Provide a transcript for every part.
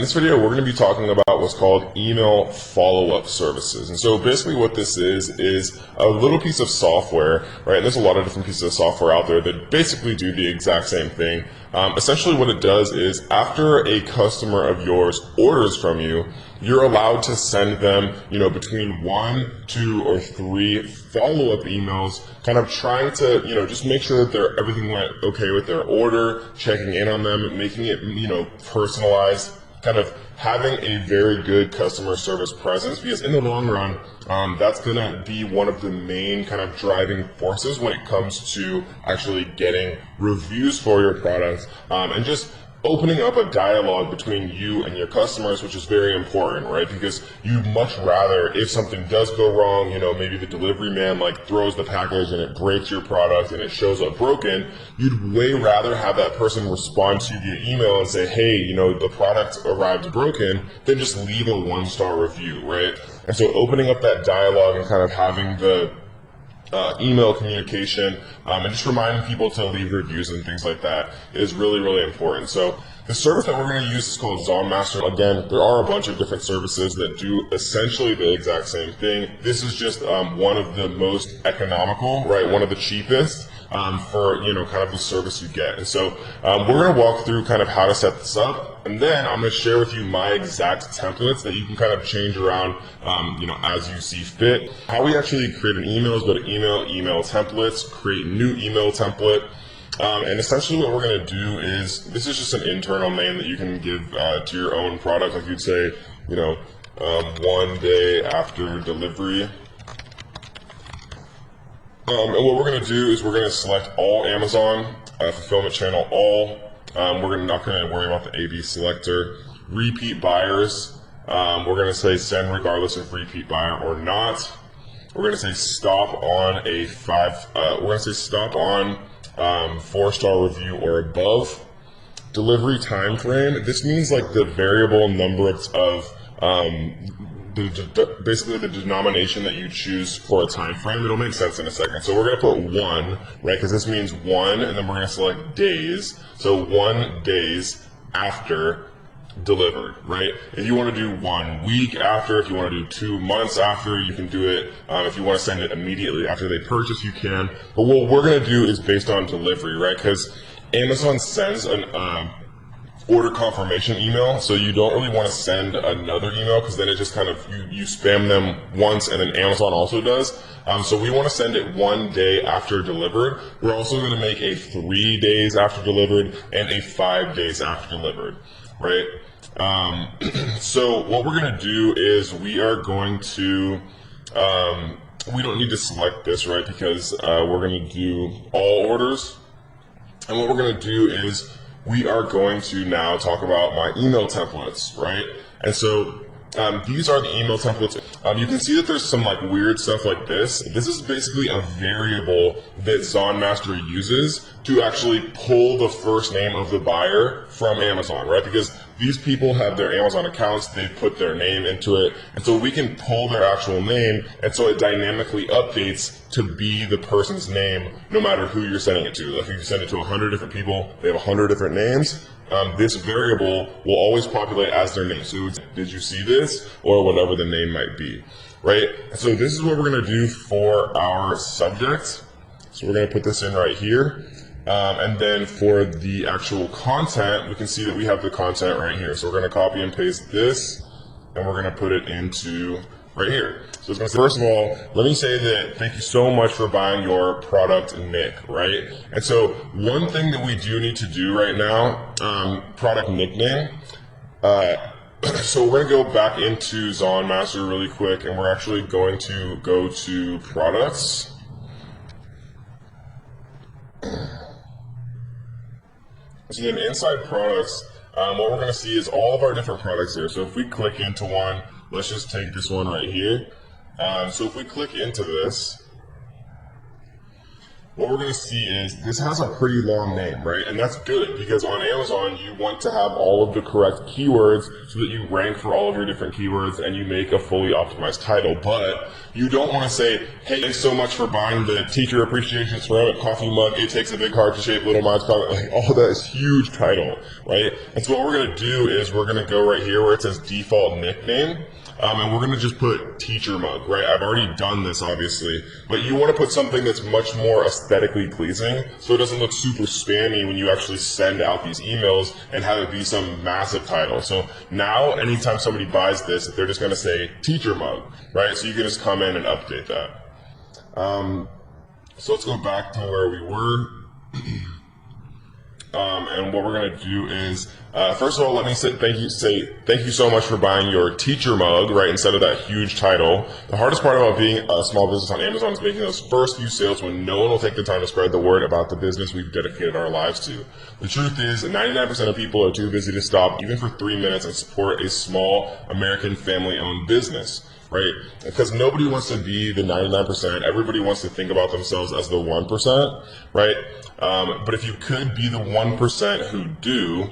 In this video, we're going to be talking about what's called email follow-up services. And so basically what this is a little piece of software, right? And there's a lot of different pieces of software out there that basically do the exact same thing. Essentially what it does is after a customer of yours orders from you, you're allowed to send them, between 1, 2, or 3 follow-up emails, kind of trying to, just make sure that everything went okay with their order, checking in on them, making it, personalized, kind of having a very good customer service presence, because in the long run, that's going to be one of the main kind of driving forces when it comes to actually getting reviews for your product, and just opening up a dialogue between you and your customers, which is very important, right? Because you'd much rather, if something does go wrong, maybe the delivery man throws the package and it breaks your product and it shows up broken, you'd way rather have that person respond to you via email and say, hey, the product arrived broken, than just leave a 1-star review, right? And so opening up that dialogue and kind of having the email communication, and just reminding people to leave reviews and things like that is really, really important. So the service that we're going to use is called ZonMaster. Again, there are a bunch of different services that do essentially the exact same thing. This is just one of the most economical, right? One of the cheapest for kind of the service you get. And so we're going to walk through kind of how to set this up, and then I'm going to share with you my exact templates that you can kind of change around as you see fit. How we actually create an email is go to email templates, create new email template. And essentially what we're going to do is, this is just an internal name that you can give to your own product. Like you'd say, 1 day after delivery. And what we're going to do is we're going to select all Amazon, fulfillment channel all. We're not going to worry about the AB selector. Repeat buyers, we're going to say send regardless of repeat buyer or not. We're going to say stop on a 4-star review or above. Delivery time frame, this means the variable number of basically the denomination that you choose for a time frame. It'll make sense in a second. So we're going to put 1, right? Because this means 1, and then we're going to select days. So 1 days after delivered, right? If you want to do 1 week after, if you want to do 2 months after, you can do it. If you want to send it immediately after they purchase, you can. But what we're going to do is based on delivery, right? Because Amazon sends an order confirmation email, so you don't really want to send another email, because then it just kind of, you spam them once, and then Amazon also does. So we want to send it 1 day after delivered. We're also going to make a 3 days after delivered and a 5 days after delivered, right? So what we're going to do is we are going to, we don't need to select this, right? Because we're going to do all orders. And what we're going to do is we are going to now talk about my email templates, right? And so these are the email templates. You can see that there's some weird stuff like this. This is basically a variable that ZonMaster uses to actually pull the first name of the buyer from Amazon, right? Because these people have their Amazon accounts, they put their name into it, and so we can pull their actual name, and so it dynamically updates to be the person's name no matter who you're sending it to. If you send it to 100 different people, they have 100 different names, this variable will always populate as their name. So did you see this? Or whatever the name might be, right? So this is what we're going to do for our subject. So we're going to put this in right here. And then for the actual content, we can see that we have the content right here. So we're going to copy and paste this, and we're going to put it into right here. So it's going to say, first of all, let me say that thank you so much for buying your product, Nick, right? And so one thing that we do need to do right now, product nickname. So we're going to go back into ZonMaster really quick, and we're actually going to go to products. So then inside products, what we're going to see is all of our different products here. So if we click into one, let's just take this one right here. So if we click into this, what we're going to see is this has a pretty long name, right? And that's good because on Amazon, you want to have all of the correct keywords so that you rank for all of your different keywords and you make a fully optimized title. But you don't want to say, hey, thanks so much for buying the teacher appreciation ceramic coffee mug. It takes a big heart to shape little minds. Like, all that is huge title, right? And so what we're going to do is we're going to go right here where it says default nickname. And we're going to just put teacher mug, right? I've already done this, obviously, but you want to put something that's much more aesthetically pleasing so it doesn't look super spammy when you actually send out these emails and have it be some massive title. So now, anytime somebody buys this, they're just going to say teacher mug, right? So you can just come in and update that. So let's go back to where we were. And what we're going to do is, first of all, let me say thank you so much for buying your teacher mug, right, instead of that huge title. The hardest part about being a small business on Amazon is making those first few sales when no one will take the time to spread the word about the business we've dedicated our lives to. The truth is, 99% of people are too busy to stop even for 3 minutes and support a small American family-owned business. Right? Because nobody wants to be the 99%. Everybody wants to think about themselves as the 1%, right? But if you could be the 1% who do,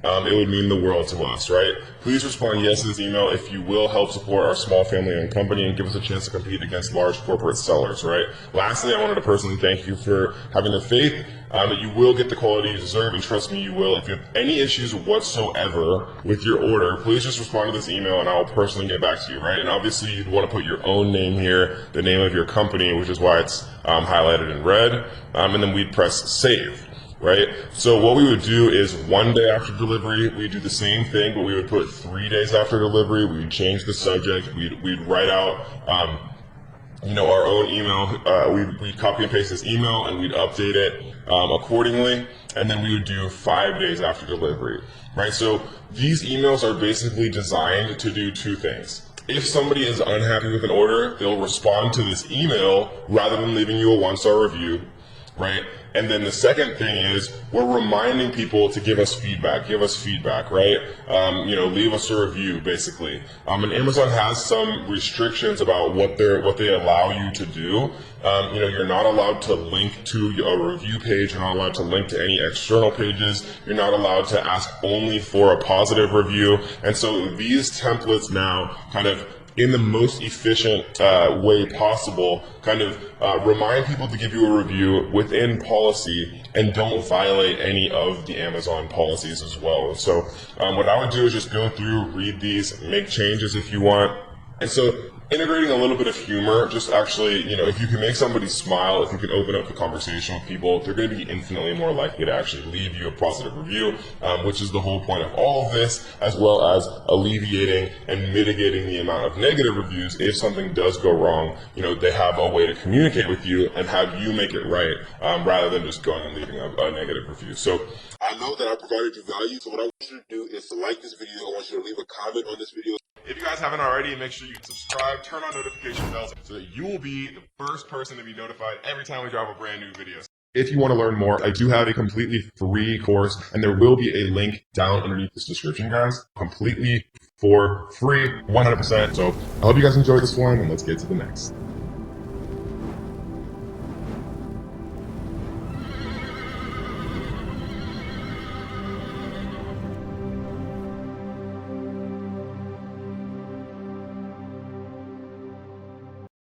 it would mean the world to us, right? Please respond yes to this email if you will help support our small family-owned company and give us a chance to compete against large corporate sellers, right? Lastly, I wanted to personally thank you for having the faith that you will get the quality you deserve, and trust me, you will. If you have any issues whatsoever with your order, please just respond to this email and I will personally get back to you, right? And obviously, you'd want to put your own name here, the name of your company, which is why it's highlighted in red, and then we'd press save. Right? So what we would do is 1 day after delivery, we'd do the same thing, but we would put 3 days after delivery, we'd change the subject, we'd write out, our own email, we'd copy and paste this email and we'd update it accordingly, and then we would do 5 days after delivery, right? So these emails are basically designed to do two things. If somebody is unhappy with an order, they'll respond to this email rather than leaving you a 1-star review, right? And then the second thing is we're reminding people to give us feedback, right? Leave us a review, basically. And Amazon has some restrictions about what they allow you to do. You're not allowed to link to a review page. You're not allowed to link to any external pages. You're not allowed to ask only for a positive review. And so these templates now kind of, in the most efficient way possible, kind of remind people to give you a review within policy and don't violate any of the Amazon policies as well. So what I would do is just go through, read these, make changes if you want. And so integrating a little bit of humor, just actually, if you can make somebody smile, if you can open up the conversation with people, they're going to be infinitely more likely to actually leave you a positive review, which is the whole point of all of this, as well as alleviating and mitigating the amount of negative reviews. If something does go wrong, they have a way to communicate with you and have you make it right, rather than just going and leaving a negative review. So I know that I provided you value, so what I want you to do is to like this video. I want you to leave a comment on this video. If you guys haven't already, make sure you subscribe, turn on notification bells so that you will be the first person to be notified every time we drop a brand new video. If you want to learn more, I do have a completely free course, and there will be a link down underneath this description, guys. Completely for free, 100%. So I hope you guys enjoyed this one, and let's get to the next.